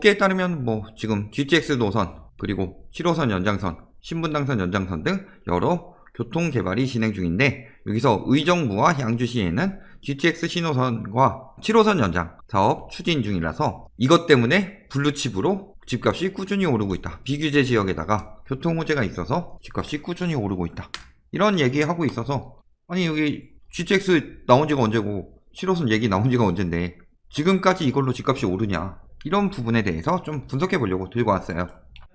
업계에 따르면 뭐 지금 GTX 노선, 그리고 7호선 연장선, 신분당선 연장선 등 여러 교통 개발이 진행 중인데, 여기서 의정부와 양주시에는 GTX 신호선과 7호선 연장 사업 추진 중이라서 이것 때문에 블루칩으로 집값이 꾸준히 오르고 있다. 비규제 지역에다가 교통 호재가 있어서 집값이 꾸준히 오르고 있다. 이런 얘기하고 있어서, 아니 여기 GTX 나온 지가 언제고 7호선 얘기 나온 지가 언젠데 지금까지 이걸로 집값이 오르냐, 이런 부분에 대해서 좀 분석해 보려고 들고 왔어요.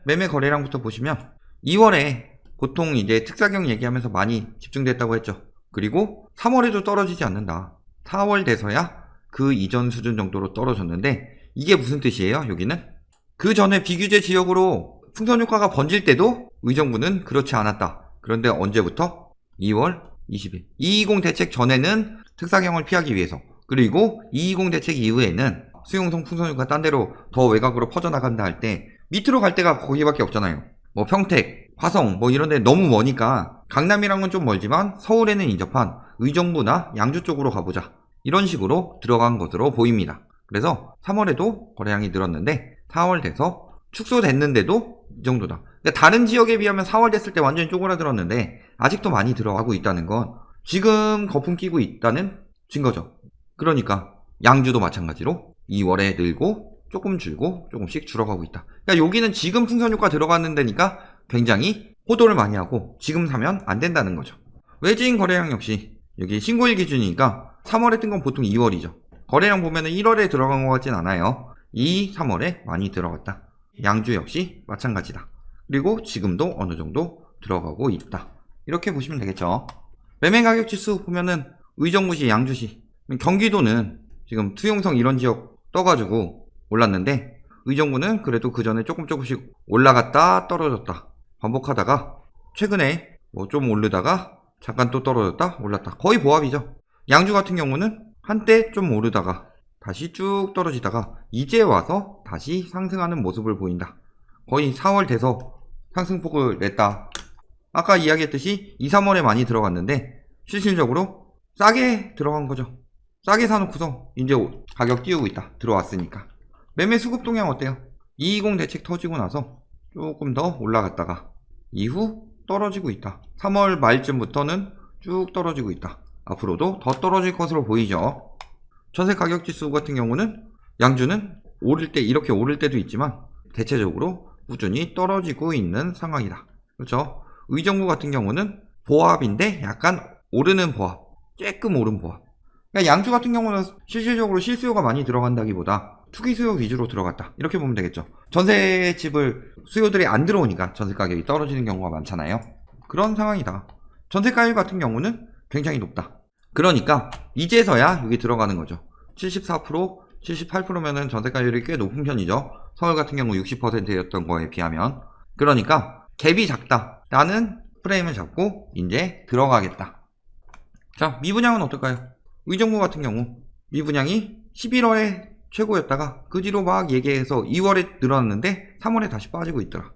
매매 거래량부터 보시면 2월에 보통 이제 특사경 얘기하면서 많이 집중됐다고 했죠. 그리고 3월에도 떨어지지 않는다. 4월 돼서야 그 이전 수준 정도로 떨어졌는데, 이게 무슨 뜻이에요? 여기는 그 전에 비규제 지역으로 풍선 효과가 번질 때도 의정부는 그렇지 않았다. 그런데 언제부터? 2월 20일 220 대책 전에는 특사경을 피하기 위해서, 그리고 220 대책 이후에는 수용성 풍선 효과 딴 데로 더 외곽으로 퍼져나간다 할 때 밑으로 갈 데가 거기밖에 없잖아요. 뭐 평택, 화성 뭐 이런 데 너무 머니까 강남이랑은 좀 멀지만 서울에는 인접한 의정부나 양주 쪽으로 가보자, 이런 식으로 들어간 것으로 보입니다. 그래서 3월에도 거래량이 늘었는데 4월 돼서 축소됐는데도 이 정도다. 그러니까 다른 지역에 비하면 4월 됐을 때 완전히 쪼그라들었는데 아직도 많이 들어가고 있다는 건 지금 거품 끼고 있다는 증거죠. 그러니까 양주도 마찬가지로 2월에 늘고 조금 줄고 조금씩 줄어가고 있다. 그러니까 여기는 지금 풍선효과 들어가는 데니까 굉장히 호도를 많이 하고 지금 사면 안 된다는 거죠. 외지인 거래량 역시 여기 신고일 기준이니까 3월에 뜬 건 보통 2월이죠. 거래량 보면은 1월에 들어간 것 같진 않아요. 3월에 많이 들어갔다. 양주 역시 마찬가지다. 그리고 지금도 어느 정도 들어가고 있다. 이렇게 보시면 되겠죠. 매매 가격 지수 보면은 의정부시, 양주시, 경기도는 지금 투용성 이런 지역 떠가지고 올랐는데, 의정부는 그래도 그 전에 조금씩 올라갔다 떨어졌다 반복하다가 최근에 뭐 좀 오르다가 잠깐 또 떨어졌다 올랐다, 거의 보합이죠. 양주 같은 경우는 한때 좀 오르다가 다시 쭉 떨어지다가 이제 와서 다시 상승하는 모습을 보인다. 거의 4월 돼서 상승폭을 냈다. 아까 이야기했듯이 2, 3월에 많이 들어갔는데 실질적으로 싸게 들어간 거죠. 싸게 사놓고서 이제 가격 띄우고 있다. 들어왔으니까. 매매 수급 동향 어때요? 220 대책 터지고 나서 조금 더 올라갔다가 이후 떨어지고 있다. 3월 말쯤부터는 쭉 떨어지고 있다. 앞으로도 더 떨어질 것으로 보이죠. 전세 가격 지수 같은 경우는 양주는 오를 때 이렇게 오를 때도 있지만 대체적으로 꾸준히 떨어지고 있는 상황이다. 그렇죠? 의정부 같은 경우는 보합인데 약간 오르는 보합, 조금 오른 보합. 그러니까 양주 같은 경우는 실질적으로 실수요가 많이 들어간다기보다 투기 수요 위주로 들어갔다, 이렇게 보면 되겠죠. 전세집을 수요들이 안 들어오니까 전세 가격이 떨어지는 경우가 많잖아요. 그런 상황이다. 전세 가격 같은 경우는 굉장히 높다. 그러니까 이제서야 여기 들어가는 거죠. 74%, 78%면은 전세 가율이 꽤 높은 편이죠. 서울 같은 경우 60%였던 거에 비하면. 그러니까 갭이 작다 라는 프레임을 잡고 이제 들어가겠다. 자, 미분양은 어떨까요? 의정부 같은 경우 미분양이 11월에 최고였다가 그 뒤로 막 얘기해서 2월에 늘어났는데 3월에 다시 빠지고 있더라.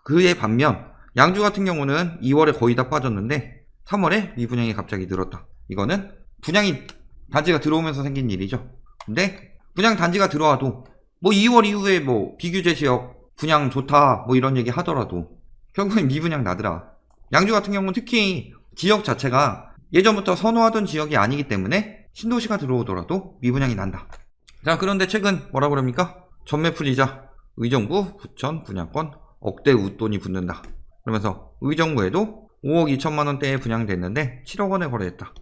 그에 반면 양주 같은 경우는 2월에 거의 다 빠졌는데 3월에 미분양이 갑자기 늘었다. 이거는 분양이 단지가 들어오면서 생긴 일이죠. 근데 분양 단지가 들어와도 뭐 2월 이후에 뭐 비규제 지역 분양 좋다 뭐 이런 얘기 하더라도 결국엔 미분양 나더라. 양주 같은 경우는 특히 지역 자체가 예전부터 선호하던 지역이 아니기 때문에 신도시가 들어오더라도 미분양이 난다. 자, 그런데 최근 뭐라 그럽니까? 전매풀이자 의정부, 부천 분양권 억대 웃돈이 붙는다. 그러면서 의정부에도 5억 2천만 원대에 분양됐는데 7억 원에 거래했다.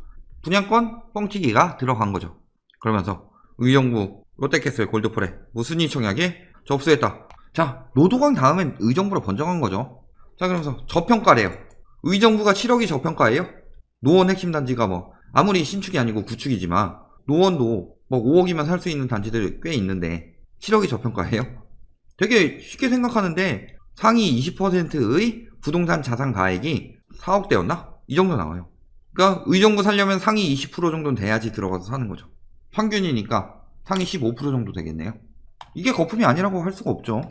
분양권 뻥튀기가 들어간 거죠. 그러면서 의정부 롯데캐슬 골드폴에 무순위 청약에 접수했다. 자, 노도강 다음엔 의정부로 번정한 거죠. 자, 그러면서 저평가래요. 의정부가 7억이 저평가예요? 노원 핵심 단지가 뭐 아무리 신축이 아니고 구축이지만 노원도 뭐 5억이면 살 수 있는 단지들이 꽤 있는데 7억이 저평가예요? 되게 쉽게 생각하는데 상위 20%의 부동산 자산 가액이 4억대였나? 이 정도 나와요. 그러니까 의정부 살려면 상위 20% 정도는 돼야지 들어가서 사는 거죠. 평균이니까 상위 15% 정도 되겠네요. 이게 거품이 아니라고 할 수가 없죠.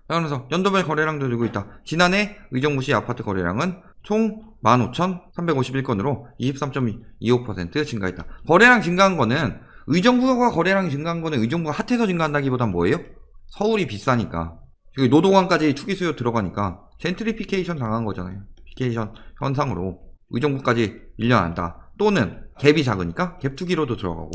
그래서 연도별 거래량도 늘고 있다. 지난해 의정부시 아파트 거래량은 총 15,351건으로 23.25% 증가했다. 거래량 증가한 거는 의정부가 거래량이 증가한 거는 의정부가 핫해서 증가한다기보단 뭐예요? 서울이 비싸니까 여기 노동안까지 투기 수요 들어가니까 젠트리피케이션 당한 거잖아요. 피케이션 현상으로 의정부까지 밀려난다. 또는 갭이 작으니까 갭 투기로도 들어가고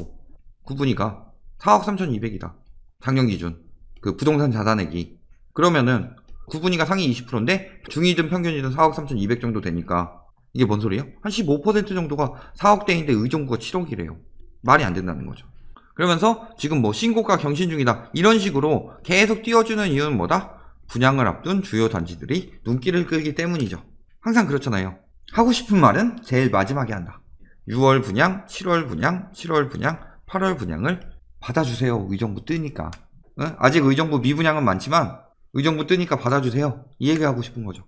구분이가 4억 3,200이다. 작년 기준 그 부동산 자산액이 그러면은 구분이가 상위 20%인데 중위든 평균이든 4억 3,200 정도 되니까 이게 뭔 소리예요? 한 15% 정도가 4억대인데 의정부가 7억이래요. 말이 안 된다는 거죠. 그러면서 지금 뭐 신고가 경신 중이다 이런 식으로 계속 띄워주는 이유는 뭐다? 분양을 앞둔 주요 단지들이 눈길을 끌기 때문이죠. 항상 그렇잖아요. 하고 싶은 말은 제일 마지막에 한다. 6월 분양, 7월 분양, 7월 분양, 8월 분양을 받아주세요. 의정부 뜨니까. 아직 의정부 미분양은 많지만 의정부 뜨니까 받아주세요. 이 얘기하고 싶은 거죠.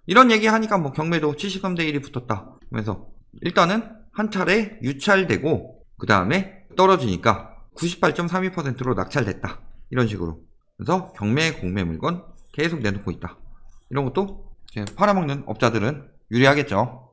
이런 얘기 하니까 뭐 경매도 73대 1이 붙었다. 그래서 일단은 한 차례 유찰되고 그 다음에 떨어지니까 98.32%로 낙찰됐다. 이런 식으로. 그래서 경매 공매 물건 계속 내놓고 있다. 이런 것도 팔아먹는 업자들은 유리하겠죠.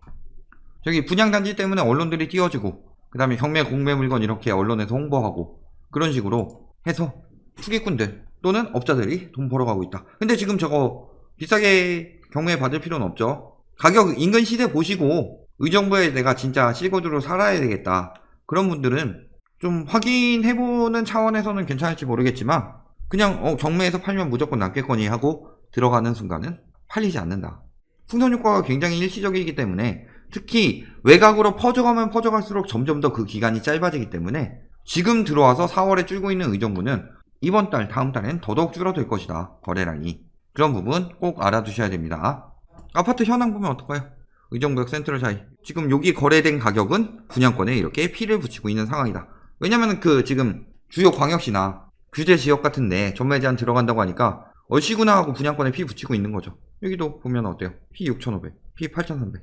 저기 분양단지 때문에 언론들이 띄워지고 그 다음에 경매 공매 물건 이렇게 언론에서 홍보하고 그런 식으로 해서 투기꾼들 또는 업자들이 돈 벌어가고 있다. 근데 지금 저거 비싸게 경매 받을 필요는 없죠. 가격 인근 시세 보시고 의정부에 내가 진짜 실거주로 살아야 되겠다. 그런 분들은 좀 확인해보는 차원에서는 괜찮을지 모르겠지만 그냥 경매에서 팔면 무조건 남겠거니 하고 들어가는 순간은 팔리지 않는다. 풍선 효과가 굉장히 일시적이기 때문에 특히 외곽으로 퍼져가면 퍼져갈수록 점점 더 그 기간이 짧아지기 때문에 지금 들어와서 4월에 줄고 있는 의정부는 이번 달 다음 달엔 더더욱 줄어들 것이다. 거래량이. 그런 부분 꼭 알아두셔야 됩니다. 아파트 현황 보면 어떨까요? 의정부역 센트럴샤이 지금 여기 거래된 가격은 분양권에 이렇게 피를 붙이고 있는 상황이다. 왜냐면 그 지금 주요 광역시나 규제 지역 같은데 전매 제한 들어간다고 하니까 얼씨구나 하고 분양권에 피 붙이고 있는 거죠. 여기도 보면 어때요? 피 6,500, 피 8,300.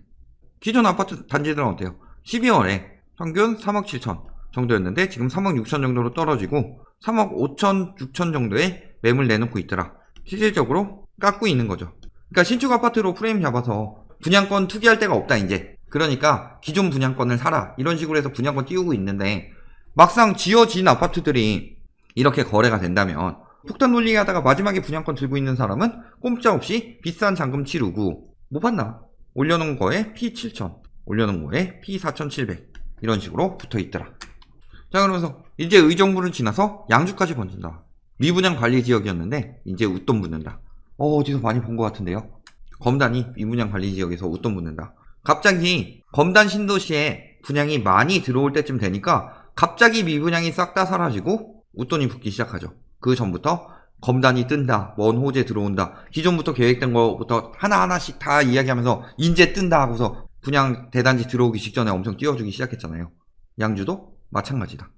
기존 아파트 단지들은 어때요? 12월에 평균 3억 7천 정도였는데 지금 3억 6천 정도로 떨어지고 3억 5천, 6천 정도의 매물 내놓고 있더라. 실질적으로 깎고 있는 거죠. 그러니까 신축 아파트로 프레임 잡아서 분양권 투기할 데가 없다 이제. 그러니까 기존 분양권을 사라 이런 식으로 해서 분양권 띄우고 있는데 막상 지어진 아파트들이 이렇게 거래가 된다면 폭탄 놀리기 하다가 마지막에 분양권 들고 있는 사람은 꼼짝없이 비싼 잔금 치르고 뭐 받나? 올려놓은 거에 P7,000 올려놓은 거에 P4,700 이런 식으로 붙어있더라. 자 그러면서 이제 의정부를 지나서 양주까지 번진다. 미분양 관리 지역이었는데 이제 웃돈 붙는다. 어디서 많이 본 것 같은데요. 검단이 미분양 관리 지역에서 웃돈 붙는다. 갑자기 검단 신도시에 분양이 많이 들어올 때쯤 되니까 갑자기 미분양이 싹 다 사라지고 웃돈이 붙기 시작하죠. 그 전부터 검단이 뜬다, 먼 호재 들어온다, 기존부터 계획된 거부터 하나하나씩 다 이야기하면서 인제 뜬다 하고서 분양 대단지 들어오기 직전에 엄청 띄워주기 시작했잖아요. 양주도 마찬가지다.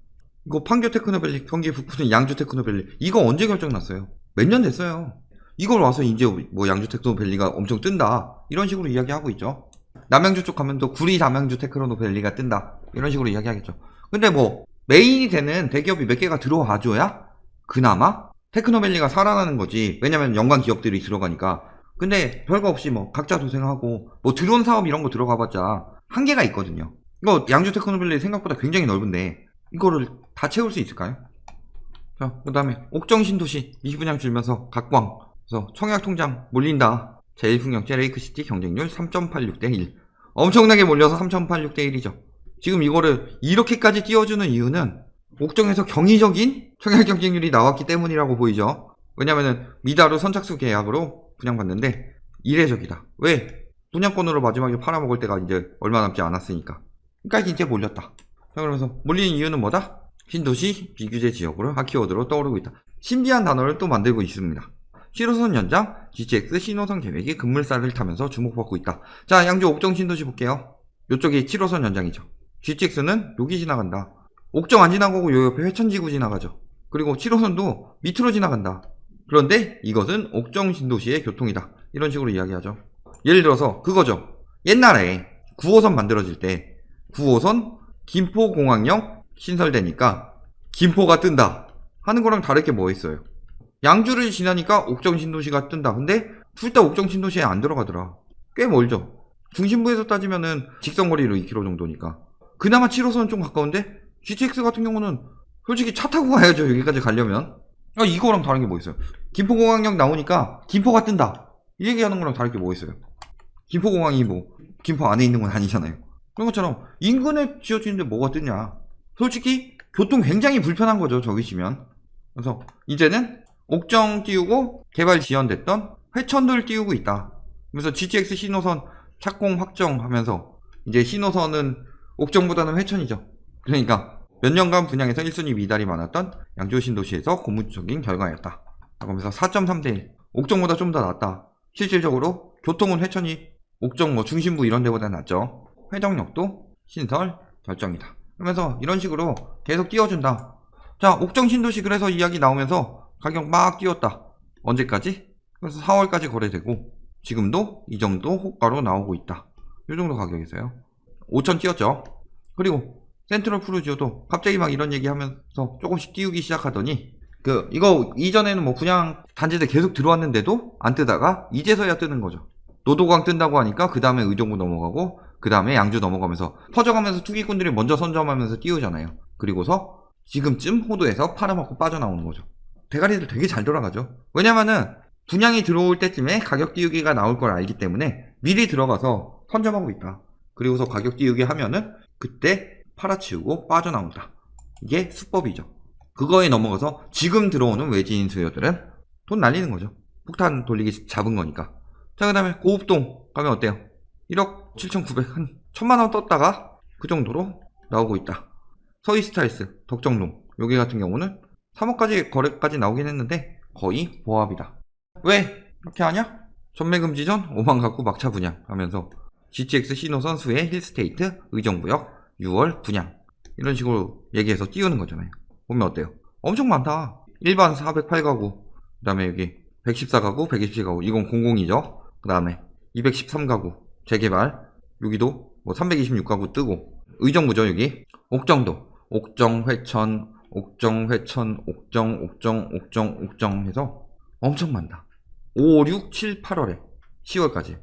이거 판교 테크노밸리, 경기 북부는 양주 테크노밸리 이거 언제 결정났어요? 몇 년 됐어요. 이걸 와서 이제 뭐 양주 테크노밸리가 엄청 뜬다 이런 식으로 이야기하고 있죠. 남양주 쪽 가면 또 구리 남양주 테크노밸리가 뜬다 이런 식으로 이야기하겠죠. 근데 뭐 메인이 되는 대기업이 몇 개가 들어와줘야 그나마 테크노밸리가 살아나는 거지. 왜냐면 연관 기업들이 들어가니까. 근데 별거 없이 뭐 각자 도생하고 뭐 드론 사업 이런 거 들어가봤자 한계가 있거든요. 이거 양주 테크노밸리 생각보다 굉장히 넓은데 이거를 다 채울 수 있을까요? 자, 그 다음에 옥정 신도시 미분양 줄면서 각광. 그래서 청약 통장 몰린다. 제1풍경제 레이크시티 경쟁률 3.86대 1. 엄청나게 몰려서 3.86대 1이죠. 지금 이거를 이렇게까지 띄워주는 이유는 옥정에서 경이적인 청약 경쟁률이 나왔기 때문이라고 보이죠. 왜냐면은 미다루 선착수 계약으로 분양받는데 이례적이다. 왜? 분양권으로 마지막에 팔아먹을 때가 이제 얼마 남지 않았으니까. 그러니까 이제 몰렸다. 자, 그러면서 몰리는 이유는 뭐다? 신도시 비규제 지역으로 하키워드로 떠오르고 있다. 신비한 단어를 또 만들고 있습니다. 7호선 연장 GTX 신호선 계획이 급물살을 타면서 주목받고 있다. 자, 양주 옥정 신도시 볼게요. 이쪽이 7호선 연장이죠. GTX는 여기 지나간다. 옥정 안 지나가고 요 옆에 회천지구 지나가죠. 그리고 7호선도 밑으로 지나간다. 그런데 이것은 옥정 신도시의 교통이다. 이런 식으로 이야기하죠. 예를 들어서 그거죠. 옛날에 9호선 만들어질 때 9호선 김포공항역 신설되니까 김포가 뜬다 하는 거랑 다를 게 뭐 있어요? 양주를 지나니까 옥정 신도시가 뜬다. 근데 둘 다 옥정 신도시에 안 들어가더라. 꽤 멀죠. 중심부에서 따지면은 직선거리로 2km 정도니까. 그나마 7호선은 좀 가까운데 GTX 같은 경우는 솔직히 차 타고 가야죠. 여기까지 가려면. 이거랑 다른 게 뭐 있어요? 김포공항역 나오니까 김포가 뜬다. 이 얘기하는 거랑 다른 게 뭐 있어요? 김포공항이 뭐 김포 안에 있는 건 아니잖아요. 그런 것처럼 인근에 지어지는데 뭐가 뜨냐. 솔직히 교통 굉장히 불편한 거죠. 저기 지면. 그래서 이제는 옥정 띄우고 개발 지연됐던 회천도를 띄우고 있다. 그래서 GTX 신호선 착공 확정하면서 이제 신호선은 옥정보다는 회천이죠. 그러니까 몇 년간 분양에서 1순위 미달이 많았던 양주 신도시에서 고무적인 결과였다. 그러면서 4.3대 1. 옥정보다 좀 더 낫다. 실질적으로 교통은 회천이 옥정 뭐 중심부 이런 데보다 낫죠. 회정역도 신설 결정이다. 그러면서 이런 식으로 계속 띄워준다. 자, 옥정 신도시 그래서 이야기 나오면서 가격 막 띄웠다. 언제까지? 그래서 4월까지 거래되고 지금도 이 정도 호가로 나오고 있다. 이 정도 가격이세요. 5천 띄웠죠. 그리고 센트럴 푸르지오도 갑자기 막 이런 얘기하면서 조금씩 띄우기 시작하더니 이거 이전에는 뭐 분양 단지들 계속 들어왔는데도 안 뜨다가 이제서야 뜨는 거죠. 노도광 뜬다고 하니까 그 다음에 의정부 넘어가고 그 다음에 양주 넘어가면서 퍼져가면서 투기꾼들이 먼저 선점하면서 띄우잖아요. 그리고서 지금쯤 호도에서 팔아먹고 빠져나오는 거죠. 대가리들 되게 잘 돌아가죠. 왜냐면은 분양이 들어올 때쯤에 가격 띄우기가 나올 걸 알기 때문에 미리 들어가서 선점하고 있다. 그리고서 가격 띄우기 하면은 그때 팔아치우고 빠져나온다. 이게 수법이죠. 그거에 넘어가서 지금 들어오는 외지인 수요들은 돈 날리는 거죠. 폭탄 돌리기 잡은 거니까. 자, 그 다음에 고읍동 가면 어때요? 1억 7,900, 한 1,000만원 떴다가 그 정도로 나오고 있다. 서이스타일스, 덕정동 여기 같은 경우는 3억까지 거래까지 나오긴 했는데 거의 보합이다. 왜 이렇게 하냐? 전매금지 전 5만 가구 막차 분양 하면서 GTX 신호선 수의 힐스테이트 의정부역 6월 분양 이런 식으로 얘기해서 띄우는 거잖아요. 보면 어때요? 엄청 많다. 일반 408가구 그 다음에 여기 114가구 127가구 이건 공공이죠. 그 다음에 213가구 재개발 여기도 뭐 326가구 뜨고 의정부죠. 여기 옥정도 옥정 회천 옥정 해서 엄청 많다. 5, 6, 7, 8월에 10월까지.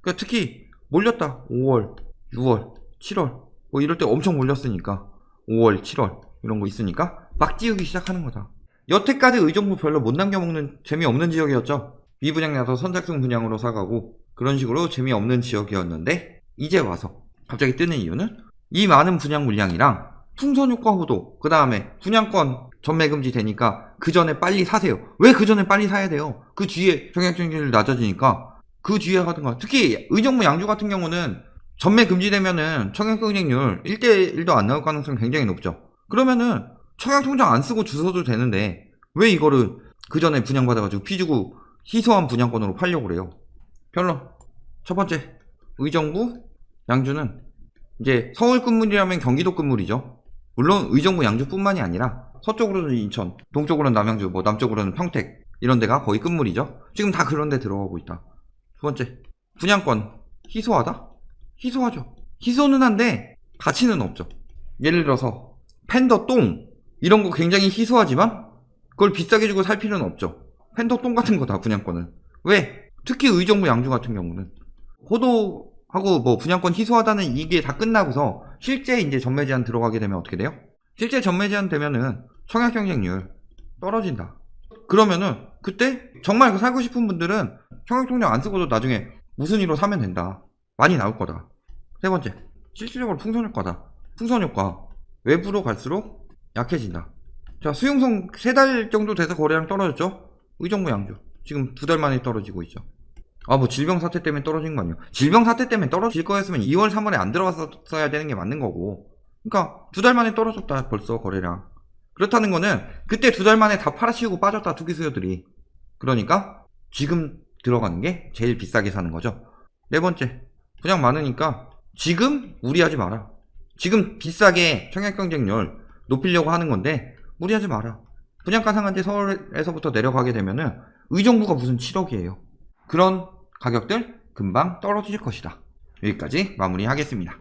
그러니까 특히 몰렸다. 5월, 6월, 7월 뭐 이럴 때 엄청 몰렸으니까 5월, 7월 이런 거 있으니까 막 띄우기 시작하는 거다. 여태까지 의정부 별로 못 남겨먹는 재미없는 지역이었죠. 미분양 나서 선착순 분양으로 사가고 그런 식으로 재미없는 지역이었는데 이제 와서 갑자기 뜨는 이유는 이 많은 분양 물량이랑 풍선효과 호도 그 다음에 분양권 전매금지 되니까 그 전에 빨리 사세요. 왜 그 전에 빨리 사야 돼요? 그 뒤에 청약정률이 낮아지니까 그 뒤에 하든가. 특히 의정부 양주 같은 경우는 전매금지되면은 청약경쟁률 1대1도 안 나올 가능성이 굉장히 높죠. 그러면은 청약통장 안 쓰고 주셔도 되는데 왜 이거를 그 전에 분양받아가지고 피 주고 희소한 분양권으로 팔려고 그래요. 결론 첫 번째 의정부 양주는 이제 서울 끝물이라면 경기도 끝물이죠. 물론 의정부 양주뿐만이 아니라 서쪽으로는 인천, 동쪽으로는 남양주, 뭐 남쪽으로는 평택 이런 데가 거의 끝물이죠. 지금 다 그런 데 들어가고 있다. 두 번째 분양권 희소하다? 희소하죠. 희소는 한데 가치는 없죠. 예를 들어서 팬더 똥 이런 거 굉장히 희소하지만 그걸 비싸게 주고 살 필요는 없죠. 팬더 똥 같은 거다 분양권은. 왜? 특히 의정부 양주 같은 경우는 호도하고 뭐 분양권 희소하다는 이게 다 끝나고서 실제 이제 전매 제한 들어가게 되면 어떻게 돼요? 실제 전매 제한 되면은 청약 경쟁률 떨어진다. 그러면은 그때 정말 살고 싶은 분들은 청약 통장 안 쓰고도 나중에 무슨 일로 사면 된다. 많이 나올 거다. 세 번째, 실질적으로 풍선 효과다. 풍선 효과 외부로 갈수록 약해진다. 자, 수용성 3달 정도 돼서 거래량 떨어졌죠? 의정부 양주 지금 2달 만에 떨어지고 있죠. 아, 뭐 질병 사태 때문에 떨어진 거 아니에요? 질병 사태 때문에 떨어질 거였으면 2월 3월에 안 들어갔어야 되는 게 맞는 거고. 그러니까 2달 만에 떨어졌다 벌써 거래량. 그렇다는 거는 그때 2달 만에 다 팔아치우고 빠졌다 투기 수요들이. 그러니까 지금 들어가는 게 제일 비싸게 사는 거죠. 네 번째, 분양 많으니까 지금 무리하지 마라. 지금 비싸게 청약 경쟁률 높이려고 하는 건데 무리하지 마라. 분양가 상한제 서울에서부터 내려가게 되면은 의정부가 무슨 7억이에요. 그런 가격들 금방 떨어질 것이다. 여기까지 마무리하겠습니다.